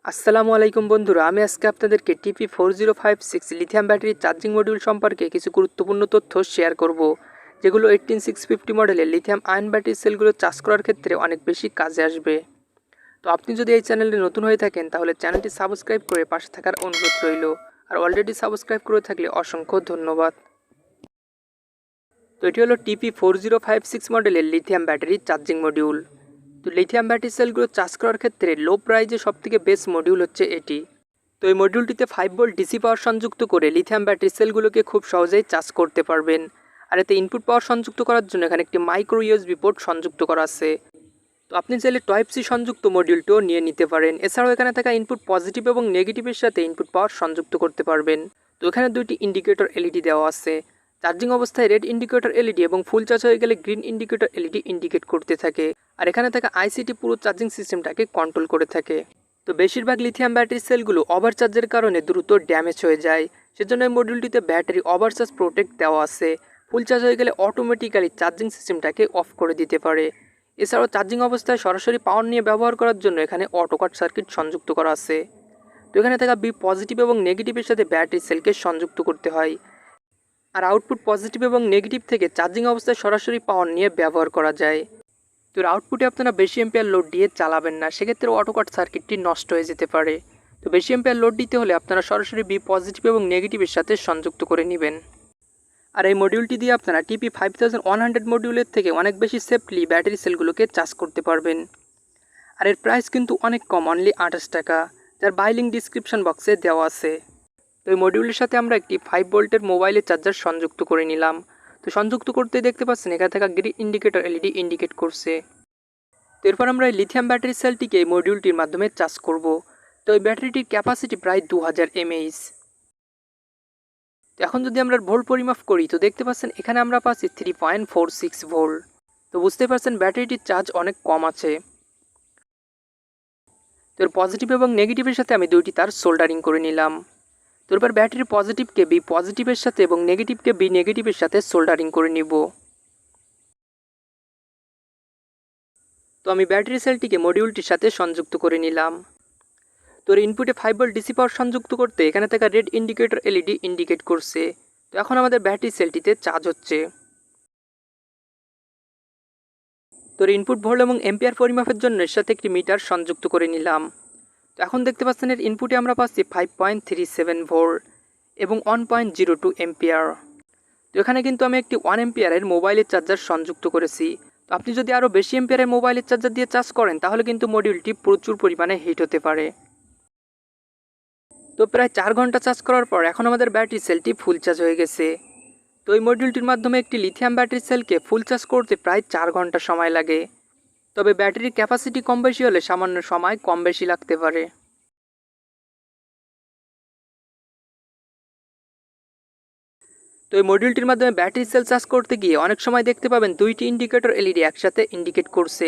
আসসালামু আলাইকুম বন্ধুরা, আমি আজকে আপনাদেরকে TP4056 lithium battery charging module সম্পর্কে কিছু গুরুত্বপূর্ণ তথ্য শেয়ার করব, যেগুলো 18650 মডেলের লিথিয়াম আয়ন ব্যাটারি সেলগুলো চার্জ করার ক্ষেত্রে অনেক বেশি কাজে আসবে। তো আপনি যদি এই চ্যানেলে নতুন হয়ে থাকেন তাহলে চ্যানেলটি সাবস্ক্রাইব করে পাশে থাকার অনুরোধ রইল, আর অলরেডি সাবস্ক্রাইব করে থাকলে অসংখ্য ধন্যবাদ। তো এটি হলো TP4056 মডেলের লিথিয়াম ব্যাটারি চার্জিং মডিউল। তো লিথিয়াম ব্যাটারি সেলগুলো চার্জ করার ক্ষেত্রে লো প্রাইজে সবথেকে বেস্ট মডিউল হচ্ছে এটি। তো এই মডিউলটিতে 5 ভোল্ট ডিসি পাওয়ার সংযুক্ত করে লিথিয়াম ব্যাটারি সেলগুলোকে খুব সহজেই চার্জ করতে পারবেন। আর এতে ইনপুট পাওয়ার সংযুক্ত করার জন্য এখানে একটি মাইক্রো ইউএসবি পোর্ট সংযুক্ত করা আছে। তো আপনি চাইলে Type-c সংযুক্ত মডিউলটিও নিয়ে নিতে পারেন। এছাড়াও এখানে থাকা ইনপুট পজিটিভ এবং নেগেটিভের সাথে ইনপুট পাওয়ার সংযুক্ত করতে পারবেন। তো এখানে দুইটি ইন্ডিকেটর এলইডি দেওয়া আছে। চার্জিং অবস্থায় রেড ইন্ডিকেটর এলইডি এবং ফুল চার্জ হয়ে গেলে গ্রিন ইন্ডিকেটর এলইডি ইন্ডিকেট করতে থাকে। আর এখানে থাকা আইসিটি পুরো চার্জিং সিস্টেমটাকে কন্ট্রোল করে থাকে। তো বেশিরভাগ লিথিয়াম ব্যাটারি সেলগুলো ওভারচার্জের কারণে দ্রুত ড্যামেজ হয়ে যায়। সেজন্য এই মডিউলটিতে ব্যাটারি ওভারচার্জ প্রোটেক্ট দেওয়া আছে। ফুল চার্জ হয়ে গেলে অটোমেটিক্যালি চার্জিং সিস্টেমটাকে অফ করে দিতে পারে। এছাড়াও চার্জিং অবস্থায় সরাসরি পাওয়ার নিয়ে ব্যবহার করার জন্য এখানে অটোকাট সার্কিট সংযুক্ত করা আছে। তো এখানে থাকা বি পজিটিভ এবং নেগেটিভের সাথে ব্যাটারি সেলকে সংযুক্ত করতে হয়। আর আউটপুট পজিটিভ এবং নেগেটিভ থেকে চার্জিং অবস্থায় সরাসরি পাওয়ার নিয়ে ব্যবহার করা যায়। তো আউটপুটে আপনারা বেশি এম্পিয়ার লোড দিয়ে চালাবেন না, সেক্ষেত্রে অটোকাট সার্কিটটি নষ্ট হয়ে যেতে পারে। তো বেশি এম্পিয়ার লোড দিতে হলে আপনারা সরাসরি বি পজিটিভ এবং নেগেটিভের সাথে সংযুক্ত করে নেবেন। আর এই মডিউলটি দিয়ে আপনারা TP5100 মডিউলের থেকে অনেক বেশি সেফলি ব্যাটারি সেলগুলোকে চার্জ করতে পারবেন। আর এর প্রাইস কিন্তু অনেক কম, অনলি 28 টাকা, যার বাই লিঙ্ক ডিসক্রিপশন বক্সে দেওয়া আছে। তো এই মডিউলের সাথে আমরা একটি 5 ভোল্টের মোবাইলের চার্জার সংযুক্ত করে নিলাম। তো সংযুক্ত করতে দেখতে পাচ্ছেন এখানে থাকা গ্রিন ইন্ডিকেটর এলইডি ইন্ডিকেট করছে। তো এরপর আমরা এই লিথিয়াম ব্যাটারি সেলটিকে এই মডিউলটির মাধ্যমে চার্জ করব। তো এই ব্যাটারিটির ক্যাপাসিটি প্রায় 2000 mAh। তো এখন যদি আমরা ভোল্ট পরিমাপ করি তো দেখতে পাচ্ছেন এখানে আমরা পাচ্ছি 3.46 ভোল্ট। তো বুঝতে পারছেন ব্যাটারিটির চার্জ অনেক কম আছে। তো এর পজিটিভ এবং নেগেটিভের সাথে আমি দুইটি তার সোল্ডারিং করে নিলাম। তো এরপর ব্যাটারির পজিটিভকে বি পজিটিভের সাথে এবং নেগেটিভকে বি নেগেটিভের সাথে সোল্ডারিং করে নিব। তো আমি ব্যাটারি সেলটিকে মডিউলটির সাথে সংযুক্ত করে নিলাম। তোর ইনপুটে 5 ভোল্ট ডিসি পাওয়ার সংযুক্ত করতে এখানে থাকা রেড ইন্ডিকেটর এলইডি ইন্ডিকেট করছে। তো এখন আমাদের ব্যাটারি সেলটিতে চার্জ হচ্ছে। তোর ইনপুট ভোল্ট এবং এম্পিয়ার পরিমাপের জন্য এর সাথে একটি মিটার সংযুক্ত করে নিলাম। তো এখন দেখতে পাচ্ছেন এর ইনপুটে আমরা পাচ্ছি 5.37 ভোল্ট এবং 1.02 এম্পিয়ার। তো এখানে কিন্তু আমি একটি 1 এম্পিয়ারের মোবাইলের চার্জার সংযুক্ত করেছি। তো আপনি যদি আরও বেশি এম্পিয়ারের মোবাইলের চার্জার দিয়ে চার্জ করেন তাহলে কিন্তু মডিউলটি প্রচুর পরিমাণে হিট হতে পারে। তো প্রায় 4 ঘন্টা চার্জ করার পর এখন আমাদের ব্যাটারি সেলটি ফুল চার্জ হয়ে গেছে। তো এই মডিউলটির মাধ্যমে একটি লিথিয়াম ব্যাটারি সেলকে ফুল চার্জ করতে প্রায় 4 ঘন্টা সময় লাগে। তবে ব্যাটারির ক্যাপাসিটি কম বেশি হলে সামান্য সময় কম বেশি লাগতে পারে। তো এই মডিউলটির মাধ্যমে ব্যাটারি সেল চার্জ করতে গিয়ে অনেক সময় দেখতে পাবেন দুইটি ইন্ডিকেটর এলইডি একসাথে ইন্ডিকেট করছে।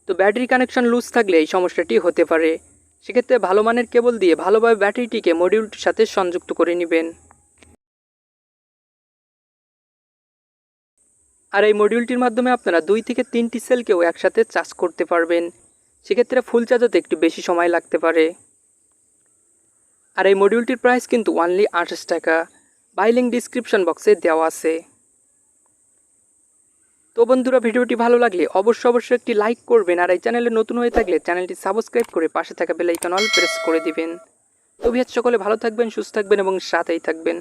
তো ব্যাটারি কানেকশন লুজ থাকলে এই সমস্যাটি হতে পারে। সেক্ষেত্রে ভালো মানের কেবল দিয়ে ভালোভাবে ব্যাটারিটিকে মডিউলটির সাথে সংযুক্ত করে নেবেন। আর এই মডিউলটির মাধ্যমে আপনারা 2 থেকে 3টি সেলকেও একসাথে চার্জ করতে পারবেন। সেক্ষেত্রে ফুল চার্জ হতে একটু বেশি সময় লাগতে পারে। আর এই মডিউলটির প্রাইস কিন্তু অনলি 28 টাকা, বাই লিঙ্ক ডিসক্রিপশন বক্সে দেওয়া আছে। তো বন্ধুরা, ভিডিওটি ভালো লাগলে অবশ্যই একটি লাইক করবেন, আর এই চ্যানেলে নতুন হয়ে থাকলে চ্যানেলটি সাবস্ক্রাইব করে পাশে থাকা বেল আইকন অল প্রেস করে দিবেন। তো ভিউয়ার্স সকলে ভালো থাকবেন, সুস্থ থাকবেন এবং সাথেই থাকবেন।